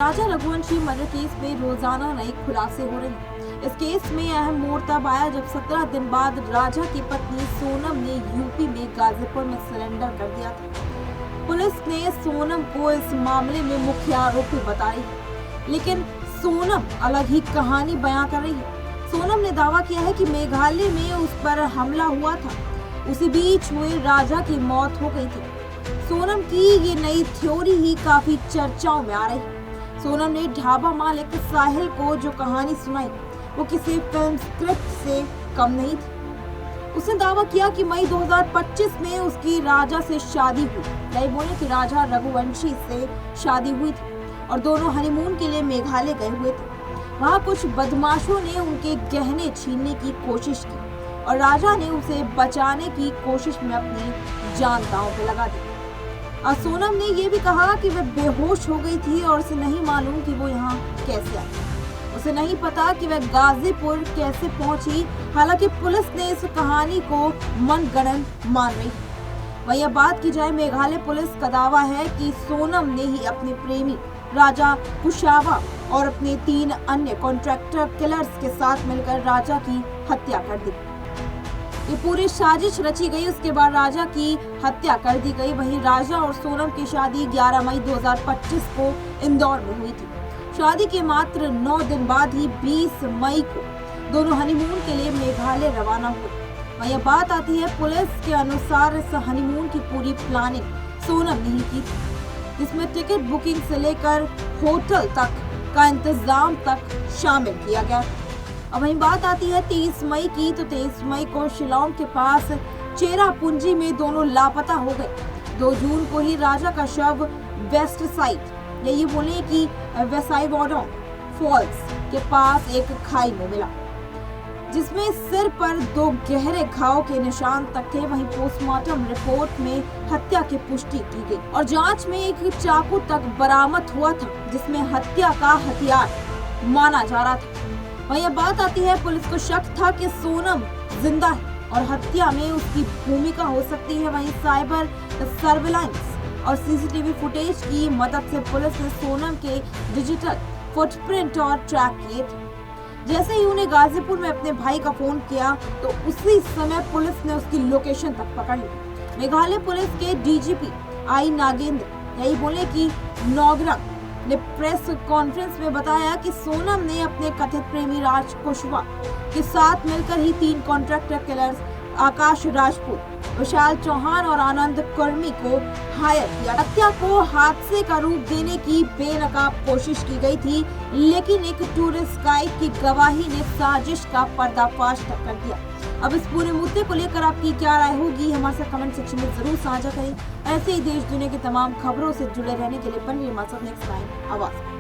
राजा Raghuvanshi murder case में रोजाना नए खुलासे हो रहे हैं। इस केस में अहम मोड़ तब आया जब 17 दिन बाद राजा की पत्नी सोनम ने यूपी में गाजीपुर में सरेंडर कर दिया था। पुलिस ने सोनम को इस मामले में मुख्य आरोपी बता रही है, लेकिन सोनम अलग ही कहानी बयां कर रही है। सोनम ने दावा किया है कि मेघालय में उस पर हमला हुआ था, उसी बीच हुए राजा की मौत हो गई थी। सोनम की ये नई थ्योरी ही काफी चर्चाओं में आ रही है। सोनम ने ढाबा मालिक साहिल को जो कहानी सुनाई वो किसी फिल्म स्क्रिप्ट से कम नहीं थी। उसने दावा किया कि मई 2025 में उसकी राजा से शादी हुई। नहीं बोले कि राजा रघुवंशी से शादी हुई थी और दोनों हनीमून के लिए मेघालय गए हुए थे। वहाँ कुछ बदमाशों ने उनके गहने छीनने की कोशिश की और राजा ने उसे बचाने की कोशिश में अपनी जान दांव पे लगा दी। और सोनम ने ये भी कहा कि वह बेहोश हो गई थी और उसे नहीं मालूम कि वो यहाँ कैसे आई। उसे नहीं पता कि वह गाजीपुर कैसे पहुंची। हालांकि पुलिस ने इस कहानी को मनगढ़ंत मान रही। वहीं अब बात की जाए मेघालय पुलिस का दावा है कि सोनम ने ही अपने प्रेमी राजा कुशावा और अपने 3 अन्य कॉन्ट्रैक्टर किलर्स के साथ मिलकर राजा की हत्या कर दी। ये पूरी साजिश रची गई, उसके बाद राजा की हत्या कर दी गई। वहीं राजा और सोनम की शादी 11 मई 2025 को इंदौर में हुई थी। शादी के मात्र 9 दिन बाद ही 20 मई को दोनों हनीमून के लिए मेघालय रवाना हुए। वहीं अब बात आती है पुलिस के अनुसार इस हनीमून की पूरी प्लानिंग सोनम ने ही की थी, जिसमें टिकट बुकिंग से लेकर होटल तक का इंतजाम तक शामिल किया गया। अब वहीं बात आती है 30 मई की, तो 23 मई को शिलांग के पास चेरापूंजी में दोनों लापता हो गए। 2 जून को ही राजा का शव वेस्ट साइड या ये बोले कि वेसाइवोडोंग फॉल्स के पास एक खाई में मिला, जिसमें सिर पर 2 गहरे घाव के निशान तक थे। वहीं पोस्टमार्टम रिपोर्ट में हत्या की पुष्टि की गई और जांच में एक चाकू तक बरामद हुआ था, जिसमें हत्या का हथियार माना जा रहा था। वहीं अब बात आती है पुलिस को शक था कि सोनम जिंदा है और हत्या में उसकी भूमिका हो सकती है। वहीं साइबर सर्विलांस और सीसीटीवी फुटेज की मदद से पुलिस ने सोनम के डिजिटल फुटप्रिंट और ट्रैक किए थे। जैसे ही उन्हें गाजीपुर में अपने भाई का फोन किया तो उसी समय पुलिस ने उसकी लोकेशन तक पकड़ ली। मेघालय पुलिस के डीजीपी आई नागेंद्र यही बोले कि नौगरंग ने प्रेस कॉन्फ्रेंस में बताया कि सोनम ने अपने कथित प्रेमी राज कुशवा के साथ मिलकर ही 3 कॉन्ट्रैक्टर किलर्स आकाश राजपूत, विशाल चौहान और आनंद कर्मी को हायर किया। हत्या को हादसे का रूप देने की बेनकाब कोशिश की गई थी, लेकिन एक टूरिस्ट गाइड की गवाही ने साजिश का पर्दाफाश कर दिया। अब इस पूरे मुद्दे को लेकर आपकी क्या राय होगी, हमारे साथ कमेंट सेक्शन में जरूर साझा करें। ऐसे ही देश दुनिया की तमाम खबरों से जुड़े रहने के लिए बनिए हमारे साथ नेक्स्ट टाइम आवाज।